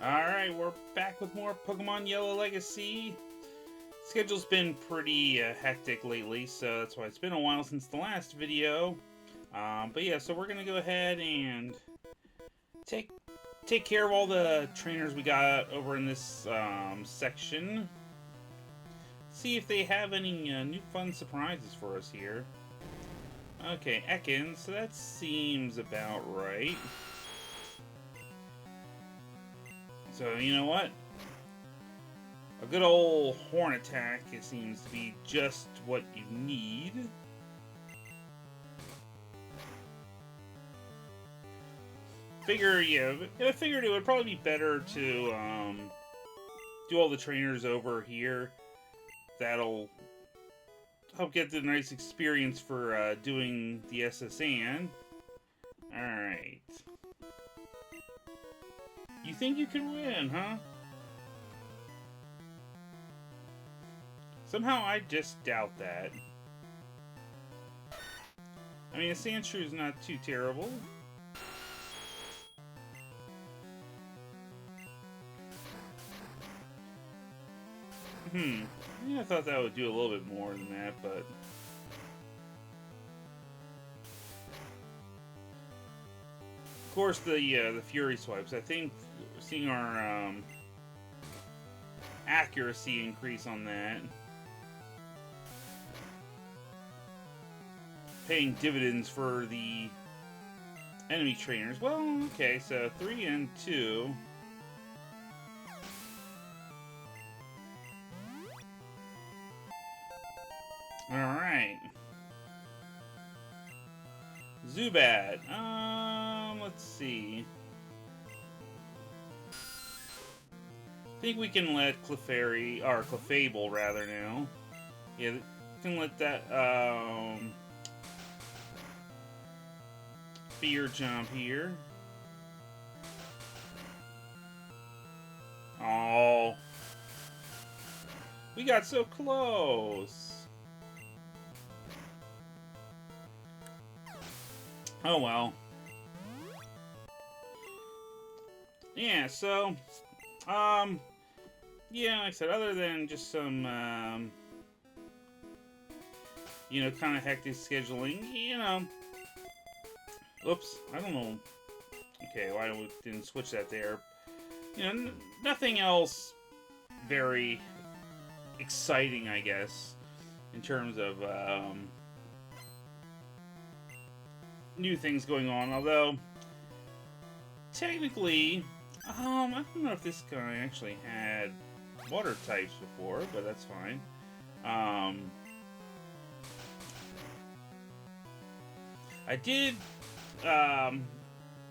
Alright, we're back with more Pokemon Yellow Legacy. Schedule's been pretty hectic lately, so that's why it's been a while since the last video. But yeah, so we're gonna go ahead and take care of all the trainers we got over in this section. See if they have any new fun surprises for us here. Okay, Ekans, so that seems about right. So, you know what? A good old horn attack, it seems to be just what you need. I figured it would probably be better to do all the trainers over here. That'll help get the nice experience for doing the SSN. Alright. You think you can win, huh? Somehow I just doubt that. I mean, a Sandshrew not too terrible. Yeah, I thought that would do a little bit more than that, but... Of course, the Fury Swipes. I think seeing our accuracy increase on that, paying dividends for the enemy trainers. Well, okay, so 3 and 2. Alright. Zubat. Let's see. I think we can let Clefairy, or Clefable rather now. Yeah, we can let that, Fear Jump here. Oh. We got so close. Oh well. Yeah, so, yeah, like I said, other than just some, you know, kind of hectic scheduling, you know, oops, I don't know, okay, why didn't switch that there, you know, nothing else very exciting, I guess, in terms of, new things going on, although, technically, I don't know if this guy actually had water types before, but that's fine. I did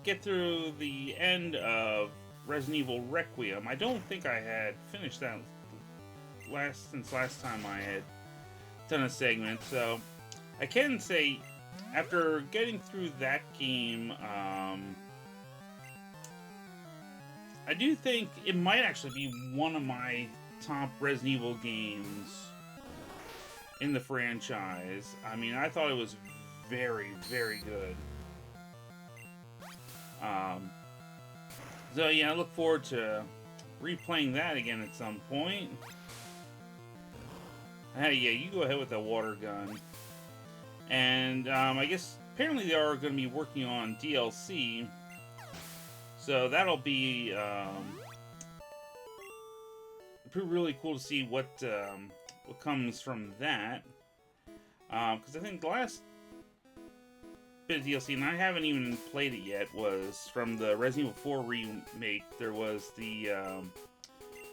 get through the end of Resident Evil Requiem. I don't think I had finished that since last time I had done a segment, so I can say after getting through that game, I do think it might actually be one of my top Resident Evil games in the franchise. I mean, I thought it was very, very good. So yeah, I look forward to replaying that again at some point. Hey, yeah, you go ahead with that water gun. And I guess apparently they are going to be working on DLC. So that'll be really cool to see what comes from that. Because I think the last bit of DLC, and I haven't even played it yet, was from the Resident Evil 4 remake. There was the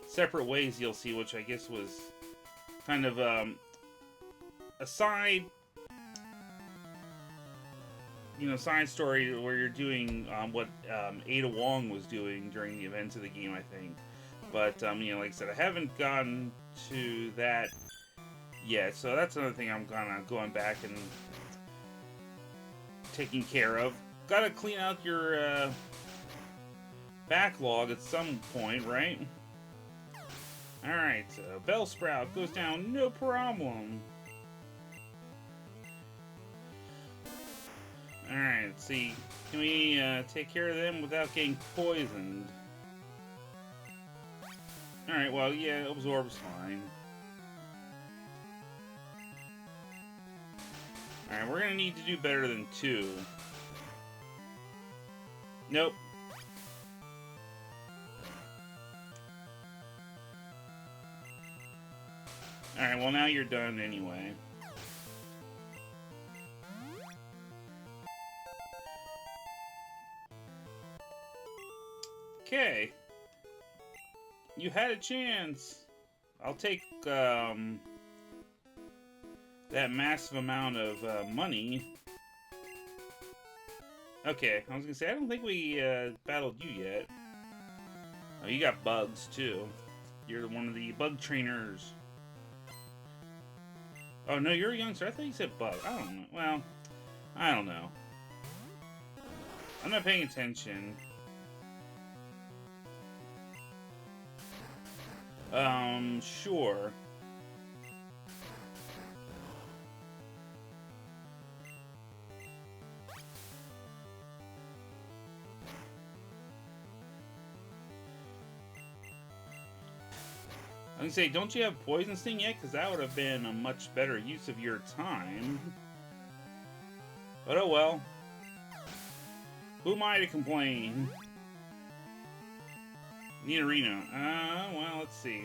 Separate Ways DLC, which I guess was kind of a side, you know, side story where you're doing what Ada Wong was doing during the events of the game, I think. But, you know, like I said, I haven't gotten to that yet, so that's another thing I'm kind of going back and taking care of. Gotta clean out your backlog at some point, right? Alright, Bellsprout goes down, no problem. Alright, let's see. Can we take care of them without getting poisoned? Alright, well, yeah, Absorb's fine. Alright, we're gonna need to do better than 2. Nope. Alright, well, now you're done anyway. Okay. You had a chance. I'll take, that massive amount of, money. Okay, I was gonna say, I don't think we, battled you yet. Oh, you got bugs, too. You're one of the bug trainers. Oh, no, you're a youngster. I thought you said bug. I don't know. Well, I don't know. I'm not paying attention. Sure. I was gonna say, don't you have Poison Sting yet? Because that would have been a much better use of your time. But oh well. Who am I to complain? Need arena. Well, let's see.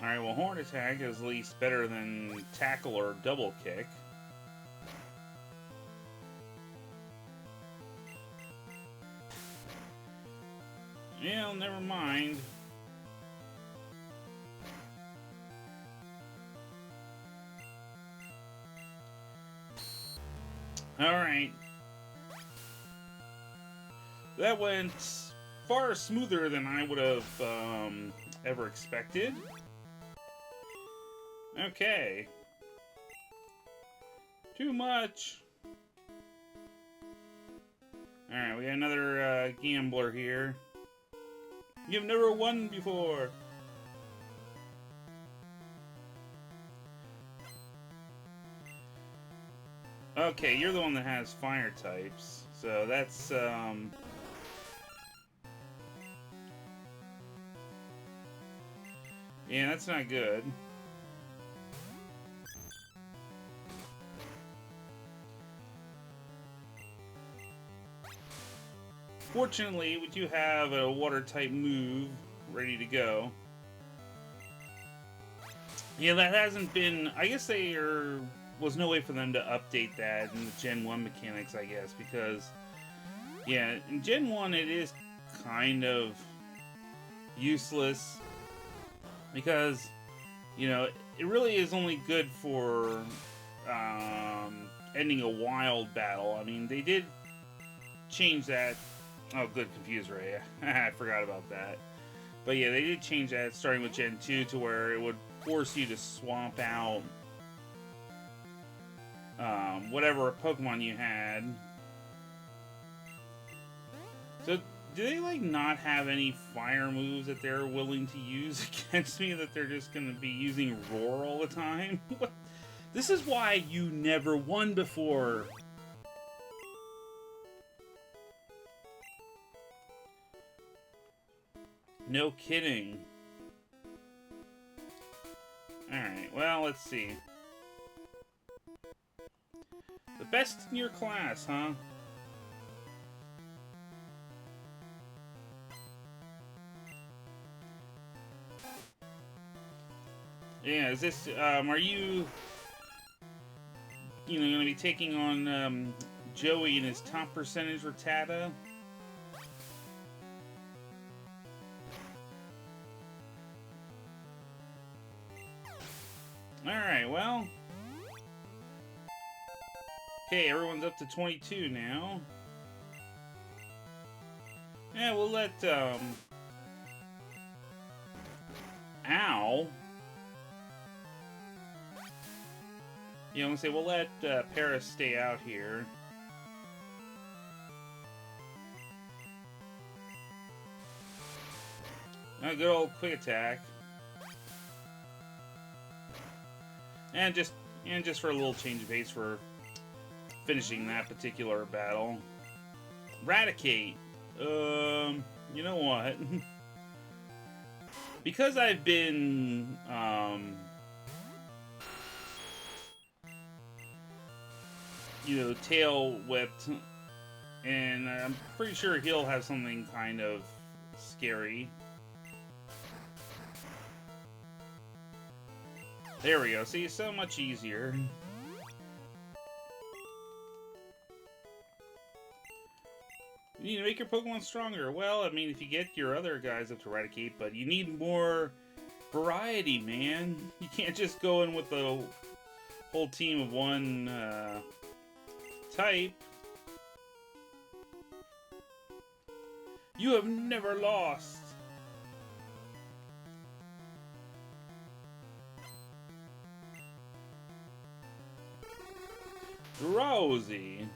Alright, well, Horn Attack is at least better than Tackle or Double Kick. Yeah, never mind. Alright. That went far smoother than I would have ever expected. Okay. Too much. Alright, we got another gambler here. You've never won before. Okay, you're the one that has fire types. So that's, yeah, that's not good. Fortunately, we do have a water-type move ready to go. Yeah, that hasn't been... I guess was no way for them to update that in the Gen 1 mechanics, I guess, because... Yeah, in Gen 1 it is kind of useless. Because, you know, it really is only good for ending a wild battle. I mean, they did change that... Oh, good, Confuse Ray. I forgot about that. But yeah, they did change that starting with Gen 2 to where it would force you to swap out whatever Pokemon you had. So, do they, like, not have any fire moves that they're willing to use against me, that they're just going to be using Roar all the time? This is why you never won before. No kidding. Alright, well, let's see. The best in your class, huh? Yeah, is this, are you gonna be taking on, Joey and his top percentage Rattata? Alright, well. Okay, everyone's up to 22 now. Yeah, we'll let, Ow. Yeah, I'm gonna say we'll let, Paris stay out here. A good old quick attack. And just for a little change of pace for finishing that particular battle. Raticate. You know what? Because I've been, tail whipped, and I'm pretty sure he'll have something kind of scary. There we go. See, so much easier. You need to make your Pokemon stronger. Well, I mean, if you get your other guys up to Eradicate, but you need more variety, man. You can't just go in with the whole team of one type. You have never lost. Drowsy.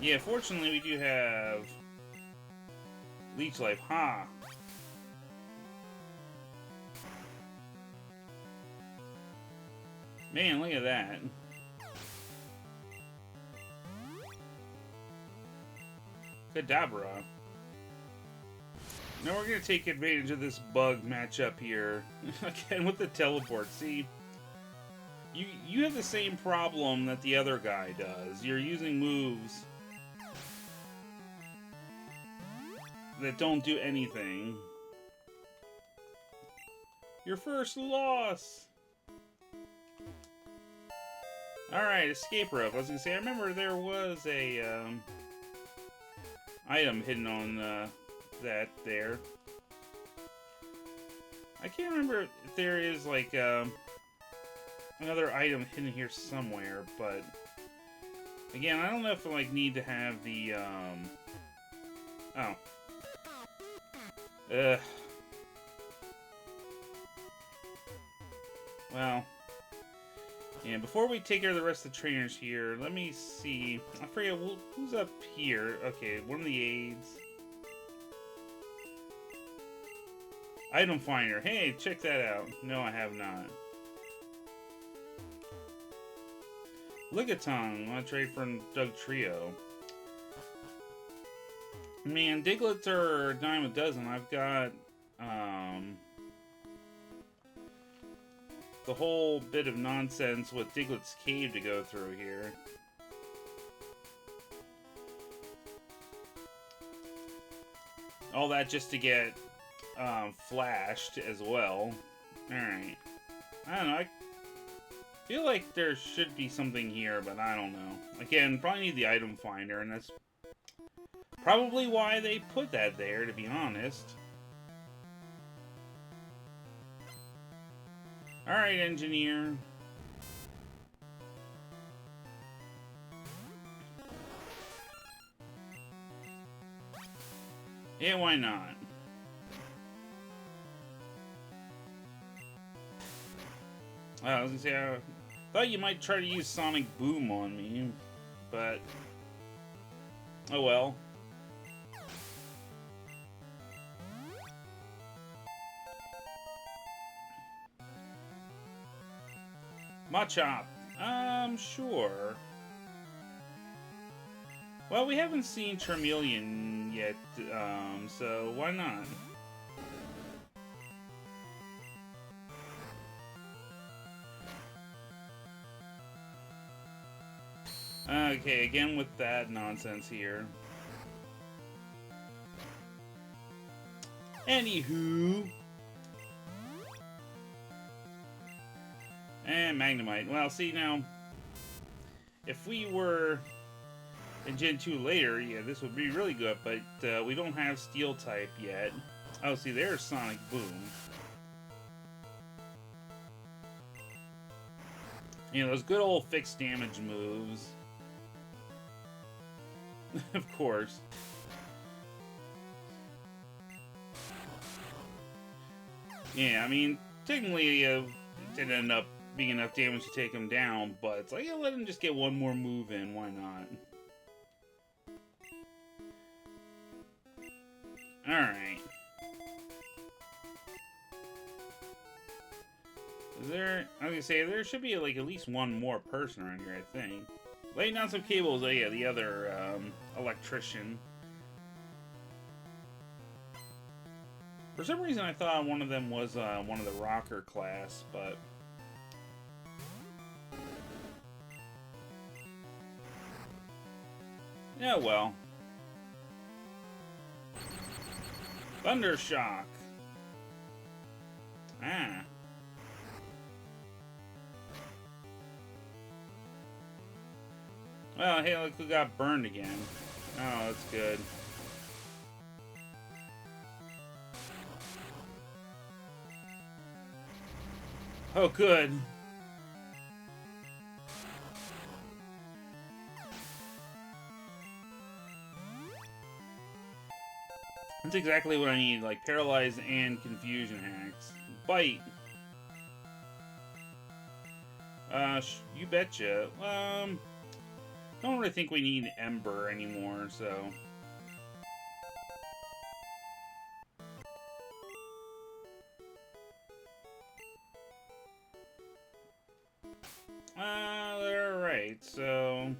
Yeah, fortunately we do have Leech Life, huh? Man, look at that. Kadabra. Now we're gonna take advantage of this bug matchup here. Again with the teleport. See, you have the same problem that the other guy does. You're using moves that don't do anything. Your first loss. Alright, escape rope. I was gonna say, I remember there was a item hidden on that there. I can't remember if there is like another item hidden here somewhere, but again, I don't know if I like need to have the oh. Well, yeah, before we take care of the rest of the trainers here, let me see. I forget who's up here. Okay, one of the aides. Item finder. Hey, check that out. No, I have not. Ligaton. I want to trade from Doug Trio. Man, Diglets are a dime a dozen. I've got the whole bit of nonsense with Diglett's Cave to go through here. All that just to get flashed as well. Alright. I don't know. I feel like there should be something here, but I don't know. Again, probably need the item finder, and that's probably why they put that there, to be honest. Alright, engineer. Yeah, why not? I was gonna say, I thought you might try to use Sonic Boom on me, but oh well. Machop. Sure. Well, we haven't seen Charmeleon yet, so why not? Okay, again with that nonsense here. Anywho. And Magnemite. Well, see now, if we were in Gen 2 later, yeah, this would be really good, but we don't have Steel type yet. Oh, see, there's Sonic Boom. You know, those good old fixed damage moves. Of course. Yeah, I mean, technically, it didn't end up being enough damage to take him down, but it's like, yeah, let him just get one more move in, why not? Alright. Is there... I was gonna say, there should be, like, at least one more person around here, I think. Laying down some cables, oh yeah, the other, electrician. For some reason, I thought one of them was one of the rocker class, but... yeah, well. Thundershock. Ah. Well, hey, look who got burned again. Oh, that's good. Oh, good. That's exactly what I need, like paralyze and confusion hacks. Bite. You betcha. Don't really think we need Ember anymore, so... alright, so...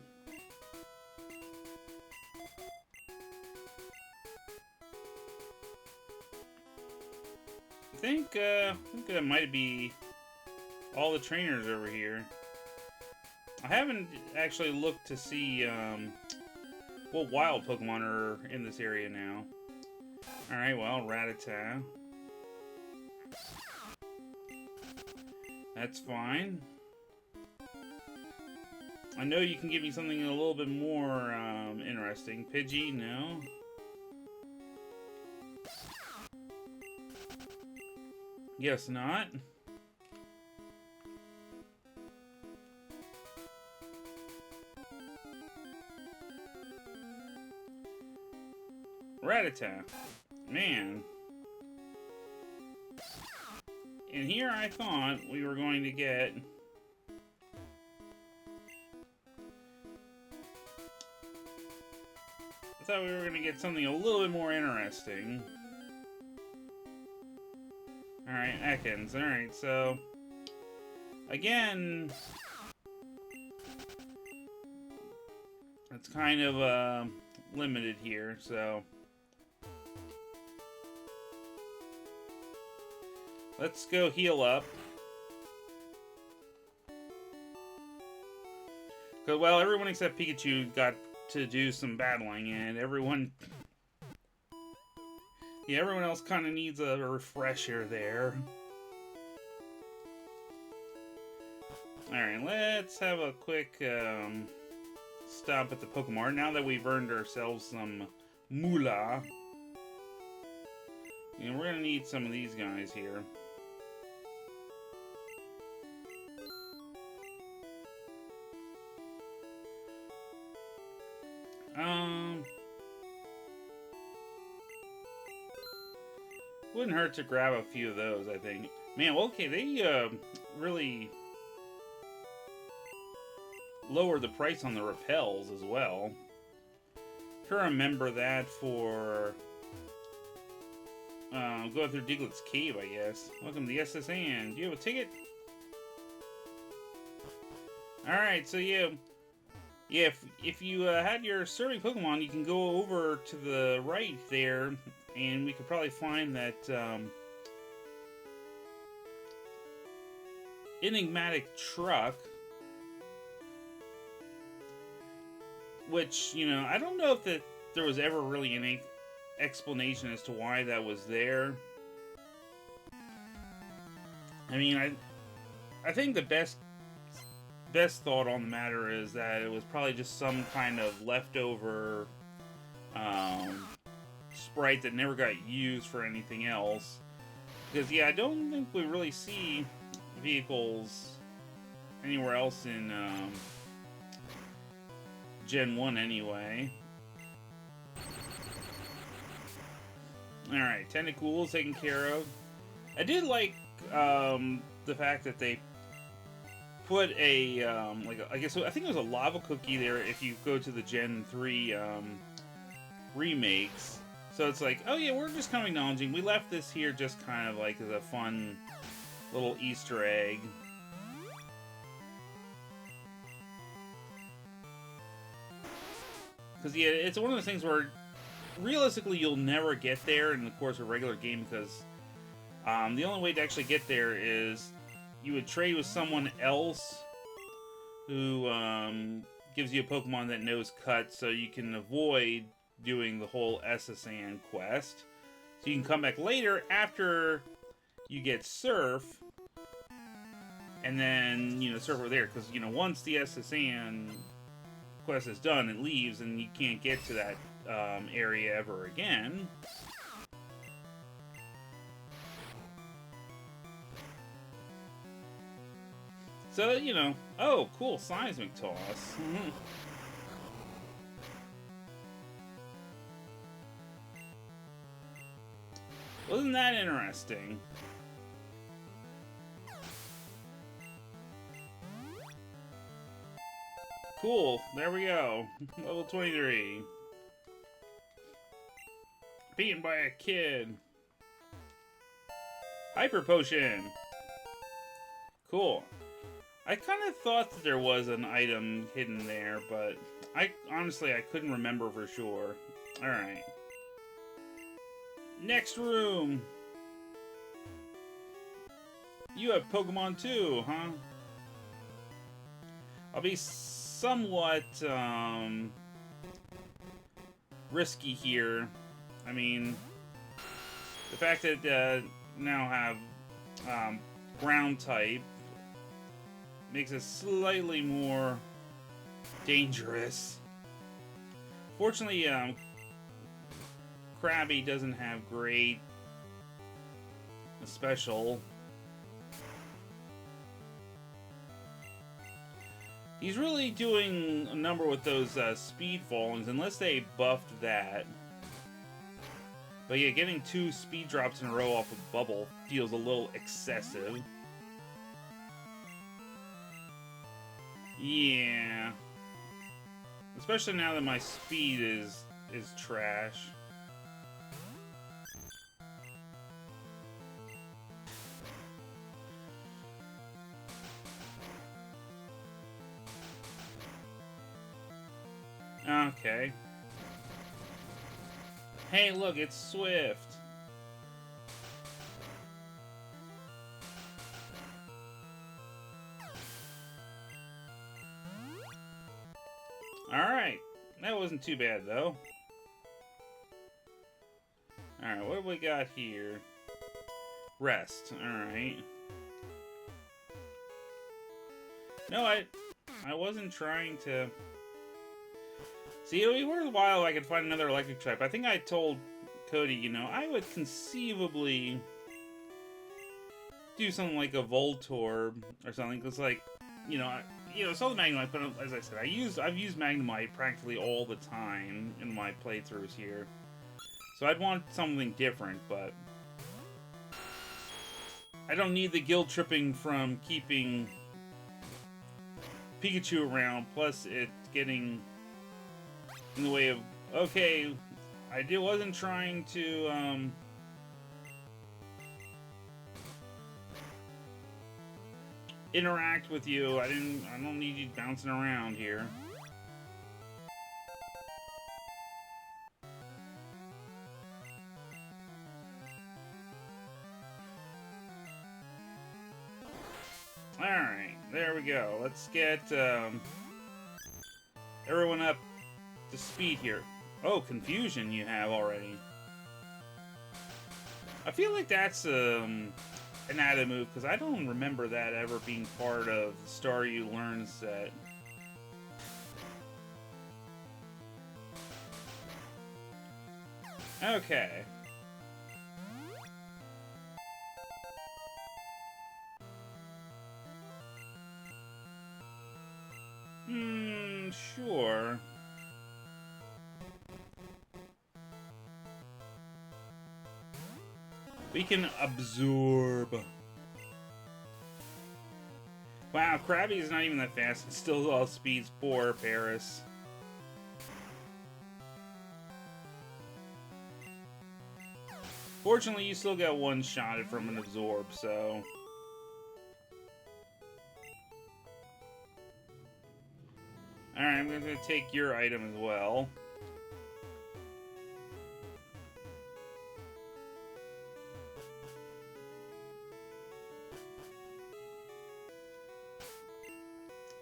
I think that might be all the trainers over here. I haven't actually looked to see what wild Pokemon are in this area now. Alright, well, Rattata. That's fine. I know you can give me something a little bit more interesting. Pidgey, no. Guess not. Rattata. Man. And here I thought we were going to get... I thought we were going to get something a little bit more interesting. Alright, Ekans. Alright, so... again... it's kind of, limited here, so... let's go heal up. Because, well, everyone except Pikachu got to do some battling, and everyone... yeah, everyone else kind of needs a refresher there. Alright, let's have a quick stop at the Pokemart. Now that we've earned ourselves some moolah. And we're going to need some of these guys here. Wouldn't hurt to grab a few of those, I think. Man, well, okay, they really lowered the price on the repels as well. Try to remember that for go through Diglett's Cave, I guess. Welcome to the SSN. Do you have a ticket? Alright, so yeah, if you had your serving Pokemon, you can go over to the right there, and we could probably find that enigmatic truck. Which, you know, I don't know if there was ever really any explanation as to why that was there. I mean, I think the best thought on the matter is that it was probably just some kind of leftover sprite that never got used for anything else. Because, yeah, I don't think we really see vehicles anywhere else in Gen 1 anyway. Alright, Tentacools taken care of. I did like the fact that they put a, I think it was a lava cookie there if you go to the Gen 3 remakes. So it's like, oh yeah, we're just kind of acknowledging, we left this here just kind of like as a fun little Easter egg. Because, yeah, it's one of those things where realistically, you'll never get there in the course of a regular game because the only way to actually get there is you would trade with someone else who gives you a Pokemon that knows Cut, so you can avoid doing the whole SSN quest. So you can come back later after you get Surf, and then, you know, Surf over there, because, you know, once the SSN quest is done, it leaves, and you can't get to that area ever again. So, you know, oh, cool, seismic toss. Wasn't that interesting? Cool, there we go. Level 23. Beaten by a kid. Hyper Potion. Cool. I kind of thought that there was an item hidden there, but honestly, I couldn't remember for sure. Alright. Next room. You have Pokemon too, huh? I'll be somewhat risky here. I mean, the fact that now have ground type makes it slightly more dangerous. Fortunately, Krabby doesn't have great special. He's really doing a number with those speed fallings, unless they buffed that. But yeah, getting 2 speed drops in a row off of Bubble feels a little excessive. Yeah. Especially now that my speed is trash. Okay. Hey, look, it's Swift. Alright. That wasn't too bad, though. Alright, what do we got here? Rest. Alright. No, I wasn't trying to... See, it was a while I could find another electric type. I think I told Cody, you know, I would conceivably do something like a Voltorb or something, because, like, you know, Solid Magnemite, but as I said, I've used Magnemite practically all the time in my playthroughs here. So I'd want something different, but I don't need the guilt tripping from keeping Pikachu around, plus it's getting in the way of, okay, I wasn't trying to, interact with you. I don't need you bouncing around here. Alright, there we go. Let's get, everyone up to speed here. Oh, confusion you have already. I feel like that's an added move, because I don't remember that ever being part of the Staryu Learn set. Okay. Sure. We can absorb. Wow, Krabby is not even that fast. It's still all speeds. Poor Paris. Fortunately, you still got one shot from an absorb, so... Alright, I'm going to take your item as well.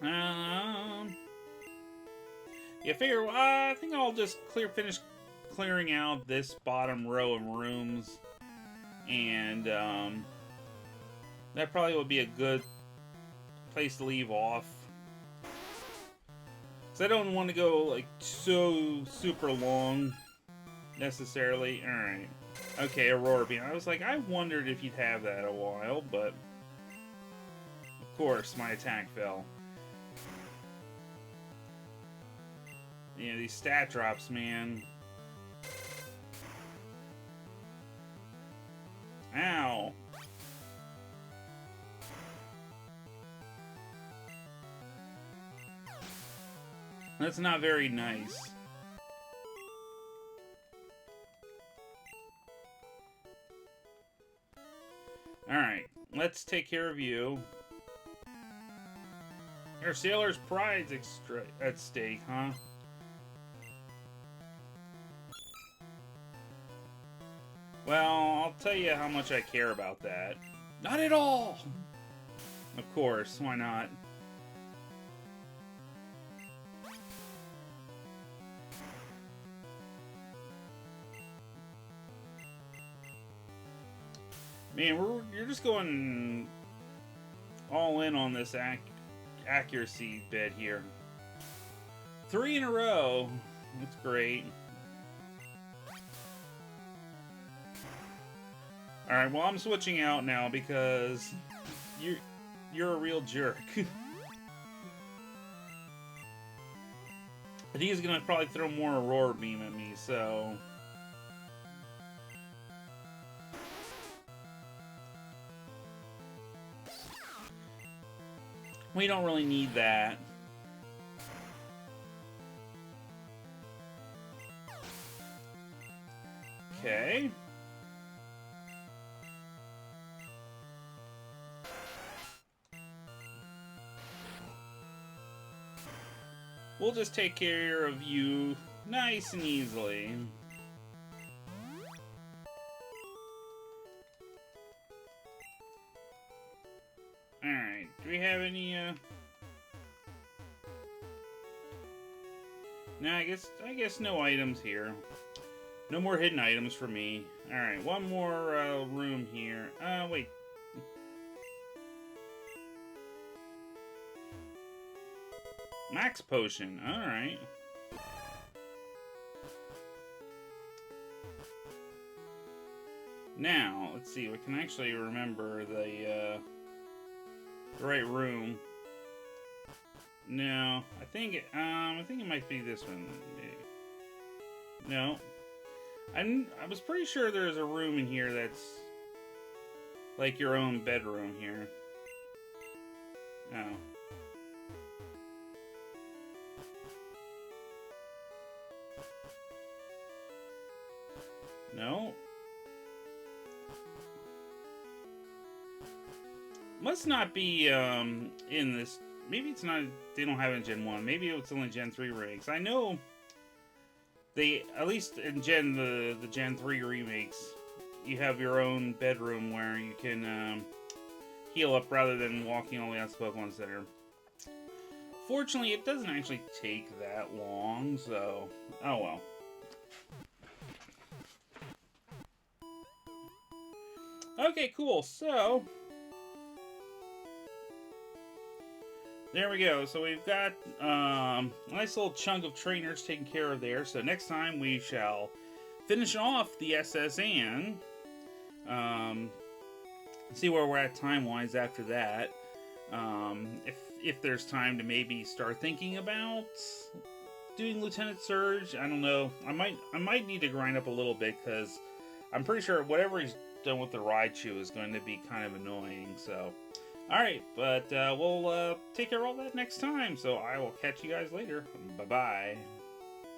Yeah, figure. I think I'll just finish clearing out this bottom row of rooms, and that probably would be a good place to leave off. Cause I don't want to go like so super long necessarily. All right. Okay, Aurora Beam. I was like, I wondered if you'd have that a while, but of course my attack fell. Yeah, these stat drops, man. Ow. That's not very nice. Alright, let's take care of you. Your sailor's pride's at stake, huh? Well, I'll tell you how much I care about that. Not at all! Of course, why not? Man, you're just going all in on this accuracy bit here. 3 in a row. That's great. Alright, well, I'm switching out now because you're a real jerk. But he's gonna probably throw more Aurora Beam at me, so... we don't really need that. Okay. We'll just take care of you nice and easily. Alright, do we have any, No, I guess no items here. No more hidden items for me. Alright, one more, room here. Wait. Max potion, alright. Now, let's see, we can actually remember the right room. No, I think it might be this one. No. I was pretty sure there's a room in here that's like your own bedroom here. Oh. No. Must not be in this. Maybe it's not. They don't have it in Gen 1. Maybe it's only Gen 3 remakes. I know they, at least in the Gen 3 remakes, you have your own bedroom where you can heal up rather than walking all the way out to the Pokemon Center. Fortunately, it doesn't actually take that long, so oh well. Okay, cool. So there we go. So we've got a nice little chunk of trainers taken care of there. So next time we shall finish off the SS Anne. See where we're at time-wise after that. If there's time to maybe start thinking about doing Lieutenant Surge, I don't know. I might need to grind up a little bit because I'm pretty sure whatever he's done with the Raichu is going to be kind of annoying. So, alright, but we'll take care of all that next time. So I will catch you guys later. Bye-bye.